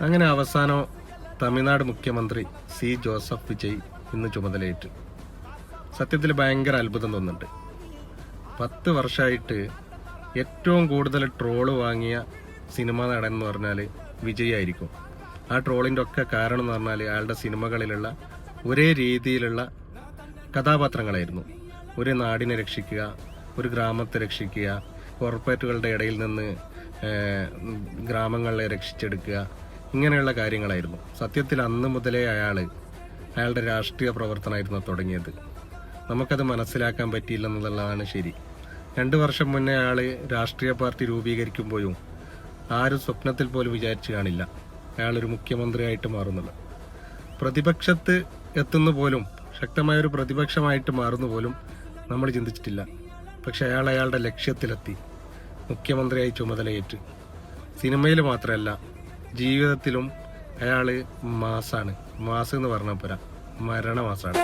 അങ്ങനെ അവസാനം തമിഴ്നാട് മുഖ്യമന്ത്രി സി ജോസഫ് വിജയ് ഇന്ന് ചുമതലയേറ്റു. സത്യത്തിൽ ഭയങ്കര അത്ഭുതം തോന്നുന്നുണ്ട്. 10 വർഷമായിട്ട് ഏറ്റവും കൂടുതൽ ട്രോള് വാങ്ങിയ സിനിമ നടൻ എന്ന് പറഞ്ഞാൽ വിജയ് ആയിരിക്കും. ആ ട്രോളിൻ്റെ ഒക്കെ കാരണം എന്ന് പറഞ്ഞാൽ അയാളുടെ സിനിമകളിലുള്ള ഒരേ രീതിയിലുള്ള കഥാപാത്രങ്ങളായിരുന്നു. ഒരു നാടിനെ രക്ഷിക്കുക, ഒരു ഗ്രാമത്തെ രക്ഷിക്കുക, കോർപ്പറേറ്റുകളുടെ ഇടയിൽ നിന്ന് ഗ്രാമങ്ങളെ രക്ഷിച്ചെടുക്കുക, ഇങ്ങനെയുള്ള കാര്യങ്ങളായിരുന്നു. സത്യത്തിൽ അന്ന് മുതലേ അയാളുടെ രാഷ്ട്രീയ പ്രവർത്തനമായിരുന്നു തുടങ്ങിയത്. നമുക്കത് മനസ്സിലാക്കാൻ പറ്റിയില്ലെന്നുള്ളതാണ് ശരി. 2 വർഷം മുന്നേ രാഷ്ട്രീയ പാർട്ടി രൂപീകരിക്കുമ്പോഴും ആരും സ്വപ്നത്തിൽ പോലും വിചാരിച്ചു കാണില്ല അയാളൊരു മുഖ്യമന്ത്രിയായിട്ട് മാറുന്നുള്ളത്. പ്രതിപക്ഷത്ത് എത്തുന്ന പോലും, ശക്തമായൊരു പ്രതിപക്ഷമായിട്ട് മാറുന്ന പോലും നമ്മൾ ചിന്തിച്ചിട്ടില്ല. പക്ഷെ അയാളുടെ ലക്ഷ്യത്തിലെത്തി, മുഖ്യമന്ത്രിയായി ചുമതലയേറ്റ്. സിനിമയിൽ മാത്രമല്ല, ജീവിതത്തിലും അയാള് മാസാണ്. മാസ് എന്ന് പറഞ്ഞാൽ പോരാ, മരണമാസാണ്.